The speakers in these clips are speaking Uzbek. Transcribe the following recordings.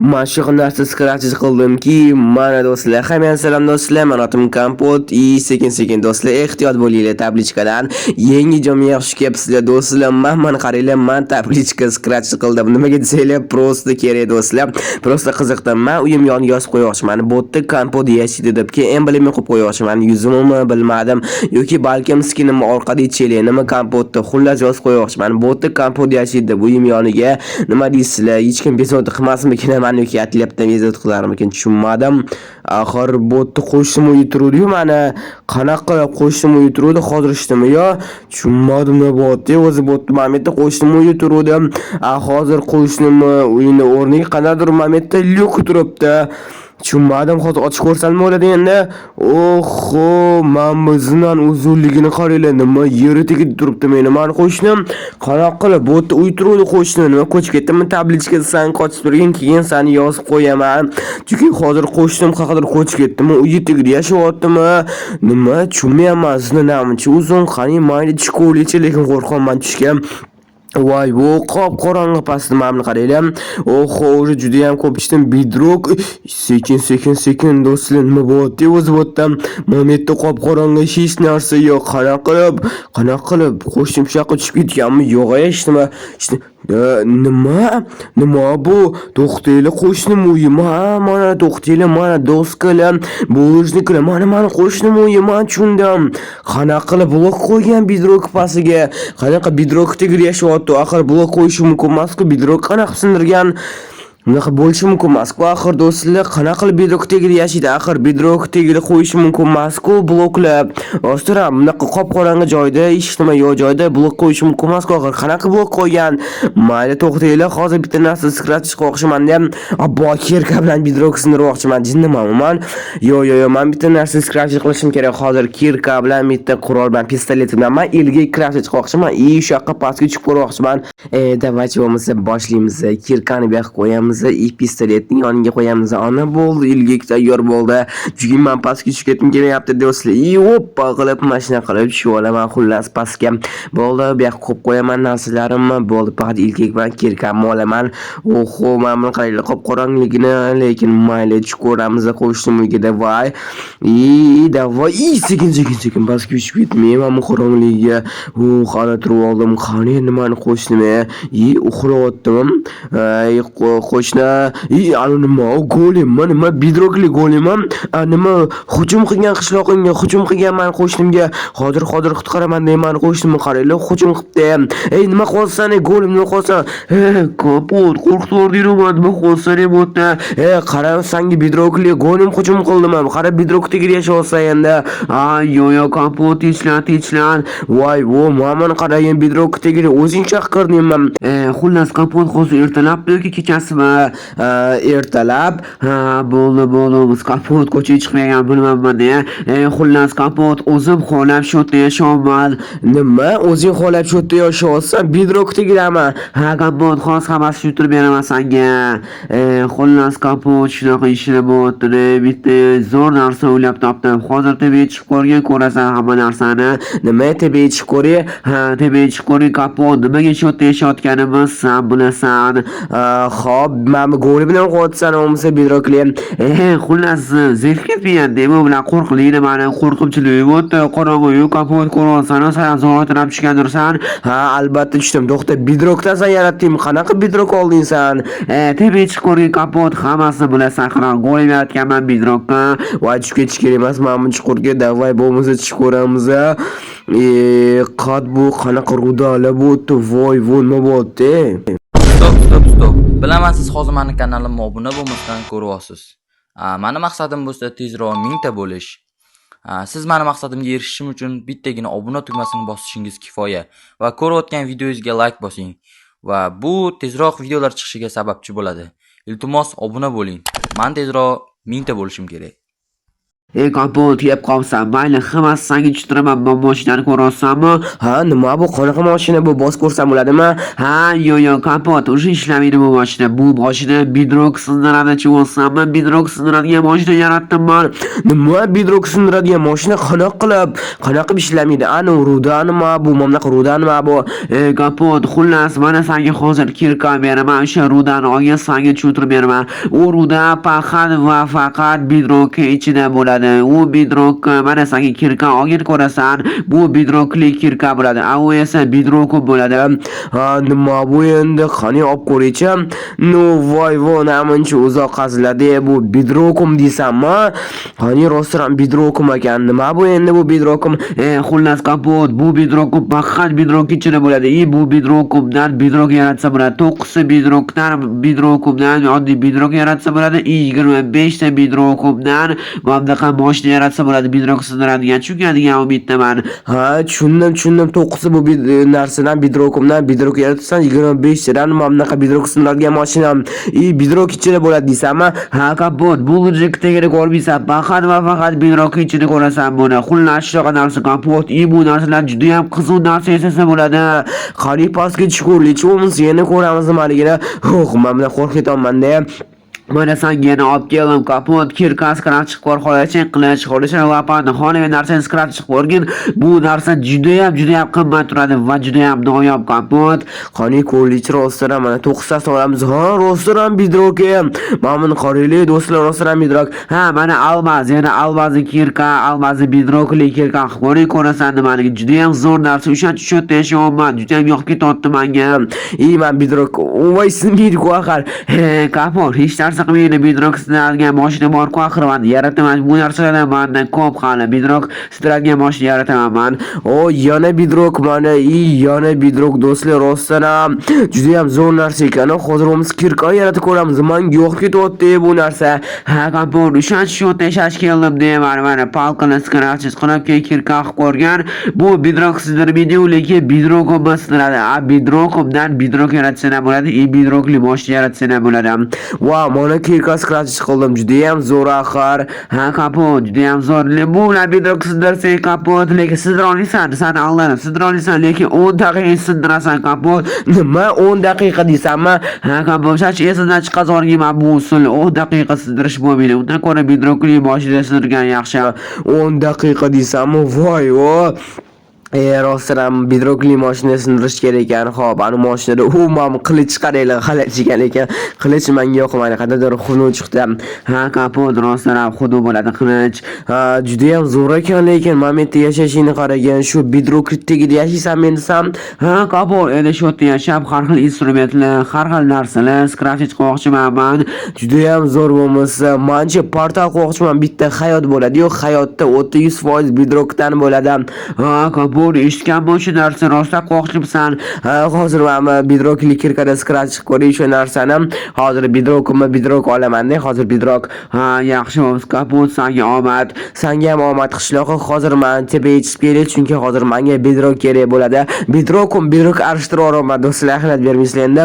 Mashhur narsa scratch qildimki, mana do'stlar, hamma salom do'stlar, men atim Kompot. Sekin-sekin do'stlar, ehtiyot bo'linglar tablichkadan. Yangi jom yaxshi kelibsizlar do'stlar. Mana qaranglar, men tablichka scratch qildim. Nimaga desanglar, prosta kerak do'stlar. Prosta qiziqdim. Men uyim yoniga yozib qo'ymoqchiman. Botda Kompot yashaydi deb, keyin emblemni qo'yib qo'ymoqchiman. Yuzimni bilmadim yoki balkim skinimni orqada ichaylik. Nima Kompotda xullas yozib qo'ymoqchiman. Botda Kompot yashaydi deb uyim yoniga. Nima deysizlar? Hech kim bezovta qilmasmikin? Mani yoki atlayapti bezovta qilarmikin? Tushunmadim. Axir botni qo'shim o'yiturdi-yu, mana qanaqa qilib qo'shim o'yiturdi, hozir ishdimi yo? Tushunmadim nima botni, o'zi botni Mametda qo'shim o'yiturdi. Hozir qo'shnimni uyini o'rniga qanaqadir Mametda lyuk turibdi. Tushunmadim, hozir ochib ko'rsam bo'ladi endi. Oho, men bizdan uzunligini qaranglar, nima yeri tegib turibdi meni qo'shnim. Qanaqa qilib botni uyturdi qo'shni, nima ko'chib ketdimi tablichkada san qochib turgan, keyin seni yozib qo'yaman. Chunki hozir qo'shnim qaqadir qochib ketdimi, uyi tegida yashayaptimi? Nima tushunmayapman, sizni namuncha uzun qani mayli tushko'licha, lekin qo'rqaman tushgan. Voy, bu qop-qorong'i pastda mamni qaranglar. Oho, o'zi juda ham ko'p ichdim. Bidrok. Sekin do'stlar, nima bo'lyapti o'zi botdan? Mametda qop-qorong'i hech narsa yo'q. Qanaqa qilib qo'shnim shaqqa tushib ketganmi? Yo'q, eshitdimi? Nima bu? To'xtanglar, qo'shnim uyi. Mana to'xtanglar, mana doskalar, bo'g'izniklar. Mana qo'shnim uyi, men tushundim. Qanaqa qilib blok qo'ygan bidrok pastiga? Qanaqa bidrok tegir yashayapti? Axir blok qo'yishi mumkin emas-ku, bidrok qanaqa sindirgan? Bunaqa bo'lishi mumkin emas-ku axir do'stlar, qanaqa qilib bidrok tegida yashaydi? Axir bidrok tegida qo'yishi mumkin emas-ku bloklar. Rostdan bunaqa qop-qorong'i joyda, eshitma yo'q joyda blok qo'yishi mumkin emas-ku axir. Qanaqa blok qo'ygan? Mayli to'xtanglar, hozir bitta narsa scratch qo'ymoqchiman-da. Abbo kirka bilan bidrok sindirmoqchiman. Jinnimanmi men? Yo'q, men bitta narsa scratch qilishim kerak. Hozir kirka bilan bitta qurol bilan pistolet bilan men elga scratch qo'ymoqchiman. Shu yoqqa pastga tushib ko'rmoqchiman. Davaychi bo'lmasa boshlaymiz. Kirkani bu yoqqa qo'yamiz. Pistoletning yoniga qo'yamiz. Ana bo'ldi, ilgak tayyor bo'ldi. Chunki men pastga tushib ketdim kelyapti do'stlar. Hoppa qilib mashina qilib tushib olaman xullas pastga. Bo'ldi, bu yoqqa qo'yib qo'yaman narsalarimni. Bo'ldi, faqat ilgak bilan kirkamni olaman. Oho, men buni qaranglar qop-qorong'ligini, lekin mayli tushib ko'ramiz qo'shnim uyga. Voy. Davay, sekin pastga tushib ketmayman men qorong'ligiga. Qani turib oldim. Qani nimani qo'shnim? Uxlayaptim. Qo'shni, ana nima golim, nima bidrokli golim, nima hujum qilgan qishloqimga, hujum qilganman qo'shnimga. Hozir qutqaraman deyman qo'shnimni qaranglar, hujum qilibdi. Nima qilsan, golim nima qilsan? Kapot, qo'rqitordingmi, nima qilsan bo'tda? Qara, senga bidrokli golim hujum qildim. Qara, bidrok tegir yashaysan endi. Yo'q, kapot, tinchlan. Voy, mana qarang, bidrok tegir o'zing chaqirdingman. Xullas kapot hozir ertalab yoki kechasimi? Ertalab. Bo'ldi, biz kapot ko'chaga chiqmagan bilmayman-da. Xullas kapot o'zim xohlab shu yerda yashayman. Nima? O'zing xohlab shu yerda yashaysan? Bidrok tegiraman. Kapot, hozir hammasi tushuntirib beraman senga. Xullas kapot shunaqa ishlar bo'lyapti. Bitta zo'r narsa o'ylab topdim. Hozir tepaga chiqib ko'rasan hamma narsani. Nima tepaga chiqib ko'ray? Tepaga chiqib ko'ray kapot. Nimaga shu yerda yashayotganimiz sen bilasan. Xo'p, men go'li bilan qo'yatsan, o'msa bidrokli. Xullas zerikib ketmayapti. Bu bilan qo'rqlikni meni qo'rqimchilik o'tdi. Qorong'i kapot ko'rolsan, sen zo'rlab tushgandirsan. Albatta tushdim. To'xta, bidrokdan sen yaratding. Qanaqa bidrok olding sen? Tepaga chiqib ko'rgan kapot hammasini bilasan. Go'li yaratganman bidrokka. Voy, tushib ketish kerak emas, men bu chuqurga davay bo'lmasa tushib ko'ramiz. Qad bu qanaqa rudalar bo'tdi. Voy, nima bo'tdi? Stop. Bilaman siz hozir meni kanalimga obuna bo'lmasdan ko'ryapsiz. Meni maqsadim bo'lsa tezroq 1000 ta bo'lish. Siz meni maqsadimga erishishim uchun bittagina obuna tugmasini bosishingiz kifoya va ko'rayotgan videoyingizga like bosing va bu tezroq videolar chiqishiga sababchi bo'ladi. Iltimos obuna bo'ling. Men tezroq 1000 ta bo'lishim kerak. Kompot yeb qolsam, mayli, hammasi senga tushuntiraman. Bu mashinani ko'ryapsanmi? Ha, nima bu? Qanaqa mashina bu? Bos ko'rsam bo'ladimi? Ha, yo'q, Kompot, o'sha ishlamaydi bu mashina. Bu mashina bidrok sindiradi, chiqolsanmi? Bidrok sindiradigan mashina yaratdim men. Nima bidrok sindiradigan mashina qanaqa ishlamaydi? Ani rudanimi bu? Mamlaqa rudanimi bu? Kompot, xullas, mana senga hozir kirka beraman. O'sha rudani olgan senga tushuntirib beraman. U ruda faqat va faqat bidrok ichida bo'ladi. U bidrok mana senga kirka olgan ko'rasan. Bu bidrokli kirka bo'ladi. A u esa bidrok bo'ladi. Ha, nima bu endi? Qani olib ko'raychi. No, voy, namuncha uzoq qaziladi. Bu bidrokum deysanmi? Qani rostran bidrokum ekan. Nima bu endi bu bidrokum? Xullas, Kompot, bu bidrokum faqat bidrok ichida bo'ladi. Bu bidrokumdan bidrok yaratsa bo'ladi. 9 bidrokumdan oddiy bidrok yaratsa bo'ladi. 25 ta bidrokumdan mamlaqa mashina yaratsa bo'ladi. Bidrok sindiradigan, tushunadigan umiddaman. Ha, tushundim. 9 bu narsadan bidrokumdan bidrok yaratsan 25 tadan mamlaqa bidrok sindiradigan mashina. Bidrok ichida bo'ladi deysanmi? Ha, Kompot, bu logikkadagini ko'rmaysan. Faqat va faqat bidrok ichida ko'rasan buni. Xullas, shunaqa narsa Kompot. Bu narsalar juda ham qiziq narsa yasasa bo'ladi. Qani pastga chiqurlichi bo'lmasa yana ko'ramiz nimaligini. Men bilan qo'rqityapman-da. Mana senga yana olib keldim Kompot, kirka skrap chiqib qo'rqolaychi, qilich, xolicha lapani, xonavay narsani skrap chiqib qo'rgin. Bu narsa juda ham qimmat turadi va juda ham noyob Kompot. Qani ko'rlichi rostdan mana 9 ta olamiz. Ha, rostdan bidrok. Mana buni qaraylik do'stlar, rostdan bidrok. Ha, mana yana albazi kirka, albazi bidrokli kirka qilib ko'rasan nimaligi. Juda ham zo'r narsa. O'shancha tushunib yashayapman. Juda ham yoqib ketyapti menga. Men bidrok. Voy, sinmaydi axir. Kompot, hech narsa qilmaydi. Bidrok sindiradigan mashina bor-ku axir men yarataman. Bu narsalardan mendan ko'p hali bidrok sindiradigan mashina yarataman men. Yana bidrok mana. Yana bidrok do'stlar, rostdan ham juda ham zo'r narsa ekan. Hozir o'miz kirka yaratib ko'ramiz. Menga yo'q ketyapti bu narsa. Ha, Kompot, o'shancha tashash keldim deyman. Mana palqani skrapchiz qilib kirka qilib ko'rgan. Bu bidrok sindirmaydi, lekin bidrok sindiradi. Bidrokumdan bidrok yaratsa ham bo'ladi. Bidrokli mashina yaratsa ham bo'ladi. Wow, mana kirka skrapchiz qildim. Juda ham zo'r axir. Ha, Kompot, juda ham zo'r. Bu bilan bidrok sindirsan Kompot, lekin sindira olmaysan. Sen aldanib sindira olmaysan, lekin 10 daqiqa sindirasan Kompot. Nima 10 daqiqa deysanmi? Ha, Kompot, shuncha esidan chiqazorgayman bu usul. 10 daqiqa sindirish bo'lmaydi. Undan ko'ra bidrokli mashina sindirgan yaxshi. 10 daqiqa deysanmi? Voy, rostdan bidrokli mashina sindirish kerak ekan. Xo'p, ana mashinada men qilich qaraylar, qilich ekan lekin qilich menga yoqmaydi. Qadar xunu chiqdi. Ha, Kompot, rostdan xudo bo'ladi qilich. Ha, juda ham zo'r ekan, lekin mametta yashashingni qaragan, shu bidrokritdagida yashaysan men desam. Ha, Kompot, endi shu yerda yashab har xil instrumentlar, har xil narsalar skrapchiz qo'ymoqchiman men. Juda ham zo'r bo'lmasa, mencha portal qo'ymoqchiman. Bitta hayot bo'ladi. Yo'q, hayotda 30% bidrokdan bo'ladi. Ha, Kompot, eshitganman shu narsa rostdan qo'rqibsan. Hozir men bidrokli kirkada skrach chiqib ko'ray shu narsani. Hozir bidrok olaman-da. Hozir bidrok. Ha, yaxshi bo'lsa Kompot, senga omad. Senga ham omad qishloqqa. Hozir men tepaga chiqib kelay, chunki hozir menga bidrok kerak bo'ladi. Bidrok arishtirib olaman do'stlar, ahliyat bermaysizlar endi.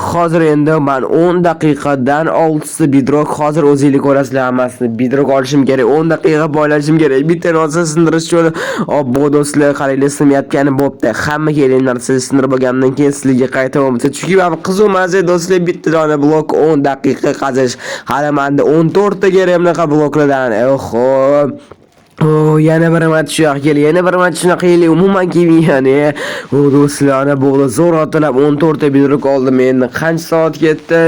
Hozir endi men 10 daqiqadan 6 ta bidrok hozir o'zingiz ko'rasizlar hammasini. Bidrok olishim kerak. 10 daqiqa boylashim kerak. Bitta narsa sindirish uchun obbo do'stlar, qaranglar, sinmayotgani bo'pti. Hamma kerak narsa sindirib bo'lgandan keyin sizlarga qaytaman. Chunki men qiziq mazza do'stlar, bitta dona blok 10 daqiqa qazish. Hali menda 14 ta kerak bunaqa bloklardan. Xo'p. Yana bir marta shunaqa keldi. Yana bir marta shunaqa keldi. Umuman kelmayani. Do'stlar, bo'g'li zo'r otilab 14 ta bidrok oldim. Endi qancha soat ketdi?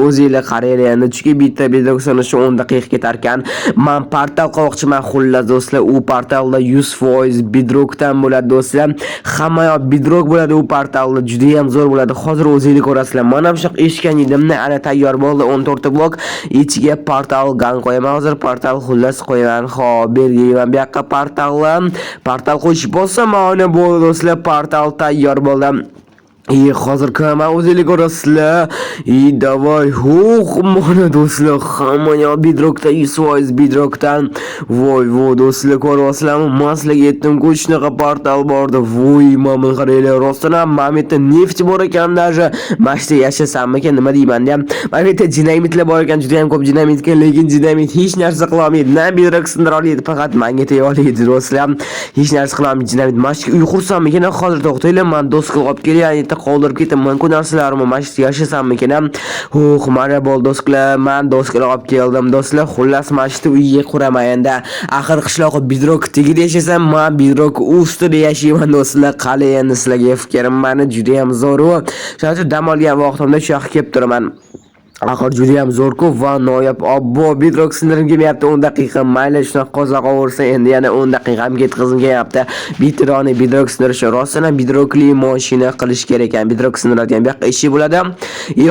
O'zingizlar qaranglar endi. Chunki bitta bidrok sanashi 10 daqiqa ketar ekan. Men portal qo'ymoqchiman xullas do'stlar. U portalda 100% bidrokdan bo'ladi do'stlar. Hamma yoq bidrok bo'ladi u portalda. Juda ham zo'r bo'ladi. Hozir o'zingizlar ko'rasizlar. Mana shu eshitgan edimni, ana tayyor bo'ldi 14 ta blok. Ichiga portal gan qo'yaman. Hozir portal xullas qo'yaman. Xo'p, bergayman. Bu yoqqa portal qo'yib bo'lsa, mana bu do'stlar portal tayyor bo'ldi. Hozir ko'raman o'zinglar ko'rasizlar. Davay. Mana do'stlar, hamma yoq Bedrockda 100% Bedrockdan. Voy do'stlar, ko'ryapsizlarmi? Maslaga yetdim-ku, shunaqa portal bordi. Voy, mana qaranglar, rostdan ham mametta neft bor ekan даже. Mashta yashasammikan, nima deyman ham. Mametta dinamitlar bor ekan, juda ham ko'p dinamit ekan, lekin dinamit hech narsa qila olmaydi. Na Bedrock sindira olmaydi, faqat menga tega oladi do'stlar. Hech narsa qila olmaydi dinamit. Mashta uy qursammikan, hozir to'xtanglar, men do'stga olib kelyapman. Qoldirib ketaman ku narsalarni mashq yashasamikan ham. Mana bo'ldi do'stlar, men do'stlar olib keldim do'stlar. Xullas mashqni uyga quraman endi. Axir qishloqqa Bedrock tegida yashasam, men Bedrock ustida yashayman do'stlar. Qali endi sizlarga fikrim meni juda ham zo'r. Shuning uchun dam olgan vaqtimda shu yoqqa kelib turaman. Axir juda ham zo'r-ku va noyob. Obbo, Bedrock sindirim kelmayapti 10 daqiqa. Mayli, shunaqa qo'zaqa o'rsa, endi yana 10 daqiqa ham ketkazim kelyapti. Bitironi Bedrock sindirish rostdan Bedrockli mashina qilish kerak ekan. Bedrock sindiradigan bu yoqqa ishi bo'ladi.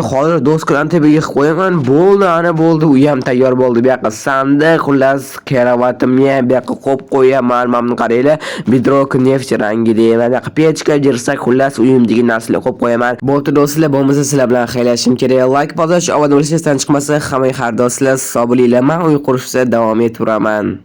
Hozir do'stlarni tepaga qo'yaman. Bo'ldi, ana bo'ldi. U ham tayyor bo'ldi. Bu yoqqa sandiq, xullas karavatimni bu yoqqa qo'yib qo'yaman. Mana qaranglar, Bedrock neft rangida. Mana bu yoqqa pechka jirsak, xullas uyimdagi narsalar qo'yib qo'yaman. Bo'ldi do'stlar, bo'lmasa sizlar bilan xayrlashim kerak. Like bozish, obuna bo'lishdan chiqmasa, hamma har do'stlar sog' bo'linglar. Men uy qurishda davom etiraman.